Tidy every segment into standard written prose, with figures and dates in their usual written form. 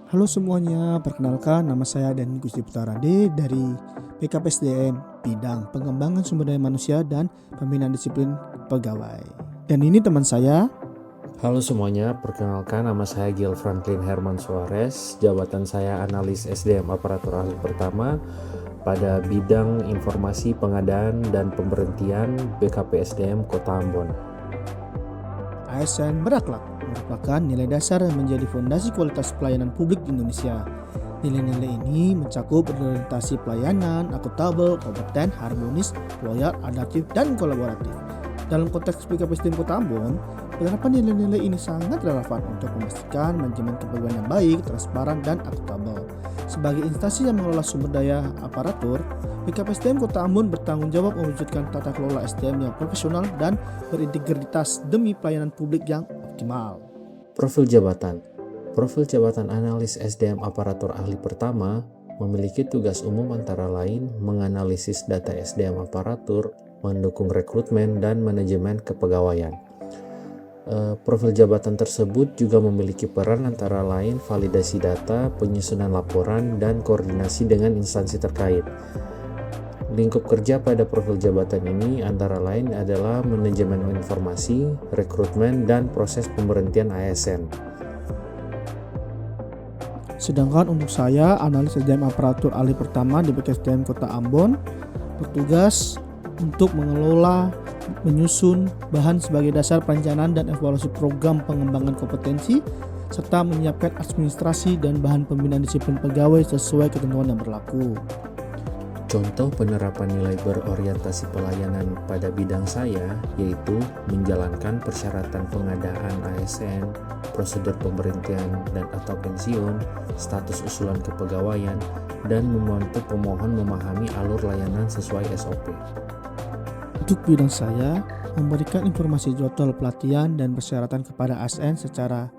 Halo semuanya, perkenalkan nama saya Dan Gusti Putra D dari PKPSDM bidang pengembangan sumber daya manusia dan pembinaan disiplin pegawai. Dan ini teman saya. Halo semuanya, perkenalkan nama saya Gil Franklin Herman Suarez. Jabatan saya analis SDM aparatur ahli pertama pada bidang informasi pengadaan dan pemberhentian BKPSDM Kota Ambon. ASN berakhlak merupakan nilai dasar yang menjadi fondasi kualitas pelayanan publik di Indonesia. Nilai-nilai ini mencakup orientasi pelayanan, akuntabel, kompeten, harmonis, loyal, adaptif, dan kolaboratif. Dalam konteks BKPSDM Kota Ambon, penerapan nilai-nilai ini sangat relevan untuk memastikan manajemen kepegawaian yang baik, transparan, dan akuntabel. Sebagai instansi yang mengelola sumber daya aparatur, BKPSDM Kota Ambon bertanggung jawab mewujudkan tata kelola SDM yang profesional dan berintegritas demi pelayanan publik yang optimal. Profil jabatan analis SDM aparatur ahli pertama memiliki tugas umum antara lain menganalisis data SDM aparatur, mendukung rekrutmen dan manajemen kepegawaian. Profil jabatan tersebut juga memiliki peran antara lain validasi data, penyusunan laporan, dan koordinasi dengan instansi terkait. Lingkup kerja pada profil jabatan ini antara lain adalah manajemen informasi, rekrutmen, dan proses pemberhentian ASN. Sedangkan untuk saya, analis SDM aparatur ahli pertama di BKPSDM Kota Ambon bertugas untuk mengelola, menyusun bahan sebagai dasar perencanaan dan evaluasi program pengembangan kompetensi, serta menyiapkan administrasi dan bahan pembinaan disiplin pegawai sesuai ketentuan yang berlaku. Contoh penerapan nilai berorientasi pelayanan pada bidang saya yaitu menjalankan persyaratan pengadaan ASN, prosedur pemberhentian dan atau pensiun, status usulan kepegawaian, dan membantu pemohon memahami alur layanan sesuai SOP. Untuk bidang saya, memberikan informasi jadwal pelatihan dan persyaratan kepada ASN secara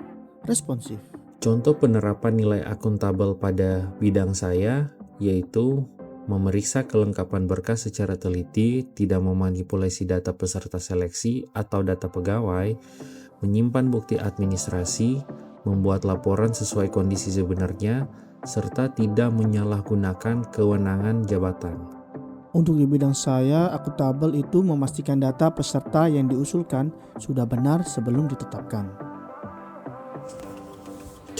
responsif. Contoh penerapan nilai akuntabel pada bidang saya yaitu memeriksa kelengkapan berkas secara teliti, tidak memanipulasi data peserta seleksi atau data pegawai, menyimpan bukti administrasi, membuat laporan sesuai kondisi sebenarnya, serta tidak menyalahgunakan kewenangan jabatan. Untuk di bidang saya, akuntabel itu memastikan data peserta yang diusulkan sudah benar sebelum ditetapkan.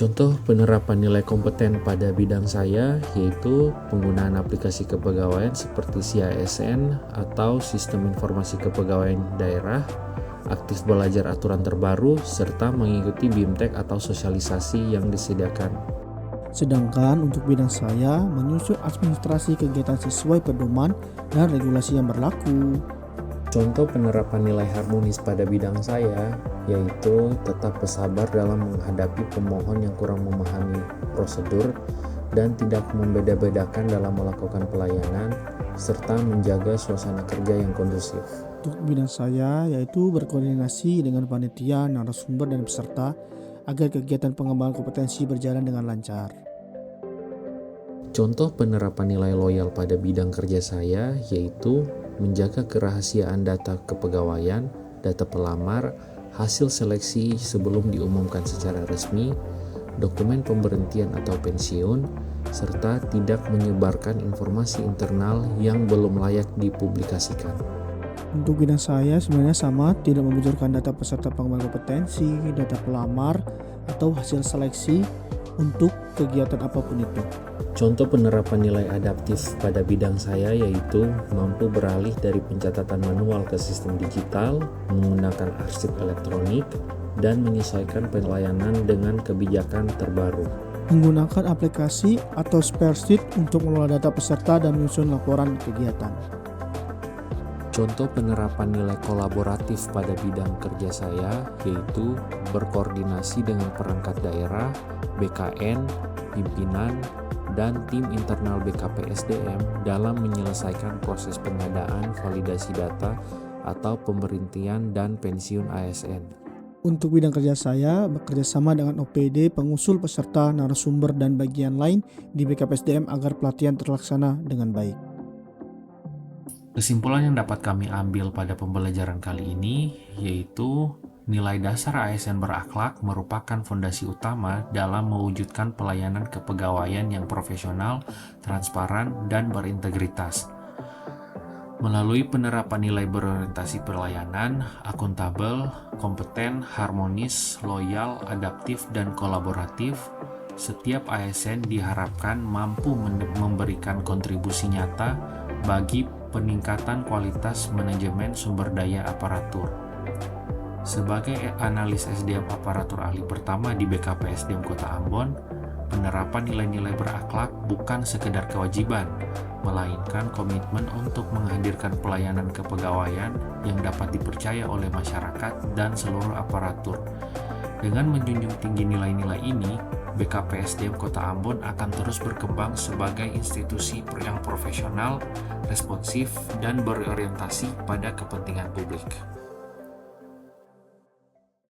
Contoh penerapan nilai kompeten pada bidang saya yaitu penggunaan aplikasi kepegawaian seperti CISN atau Sistem Informasi Kepegawaian Daerah, aktif belajar aturan terbaru, serta mengikuti BIMTEK atau sosialisasi yang disediakan. Sedangkan untuk bidang saya, menyusun administrasi kegiatan sesuai pedoman dan regulasi yang berlaku. Contoh penerapan nilai harmonis pada bidang saya yaitu tetap bersabar dalam menghadapi pemohon yang kurang memahami prosedur dan tidak membeda-bedakan dalam melakukan pelayanan serta menjaga suasana kerja yang kondusif. Untuk bidang saya yaitu berkoordinasi dengan panitia, narasumber, dan peserta agar kegiatan pengembangan kompetensi berjalan dengan lancar. Contoh penerapan nilai loyal pada bidang kerja saya yaitu menjaga kerahasiaan data kepegawaian, data pelamar, hasil seleksi sebelum diumumkan secara resmi, dokumen pemberhentian atau pensiun, serta tidak menyebarkan informasi internal yang belum layak dipublikasikan. Untuk bidang saya sebenarnya sama, tidak membocorkan data peserta pengembangan kompetensi, data pelamar, atau hasil seleksi untuk kegiatan apapun itu. Contoh penerapan nilai adaptif pada bidang saya yaitu mampu beralih dari pencatatan manual ke sistem digital, menggunakan arsip elektronik, dan menyesuaikan pelayanan dengan kebijakan terbaru. Menggunakan aplikasi atau spreadsheet untuk mengelola data peserta dan menyusun laporan kegiatan. Contoh penerapan nilai kolaboratif pada bidang kerja saya yaitu berkoordinasi dengan perangkat daerah, BKN, pimpinan, dan tim internal BKPSDM dalam menyelesaikan proses pengadaan validasi data atau pemberhentian dan pensiun ASN. Untuk bidang kerja saya, bekerja sama dengan OPD, pengusul peserta, narasumber, dan bagian lain di BKPSDM agar pelatihan terlaksana dengan baik. Kesimpulan yang dapat kami ambil pada pembelajaran kali ini yaitu Nilai dasar ASN berakhlak merupakan fondasi utama dalam mewujudkan pelayanan kepegawaian yang profesional, transparan, dan berintegritas. Melalui penerapan nilai berorientasi pelayanan, akuntabel, kompeten, harmonis, loyal, adaptif, dan kolaboratif, setiap ASN diharapkan mampu memberikan kontribusi nyata bagi peningkatan kualitas manajemen sumber daya aparatur. Sebagai analis SDM aparatur ahli pertama di BKPSDM Kota Ambon, penerapan nilai-nilai berakhlak bukan sekedar kewajiban, melainkan komitmen untuk menghadirkan pelayanan kepegawaian yang dapat dipercaya oleh masyarakat dan seluruh aparatur. Dengan menjunjung tinggi nilai-nilai ini, BKPSDM Kota Ambon akan terus berkembang sebagai institusi yang profesional, responsif, dan berorientasi pada kepentingan publik.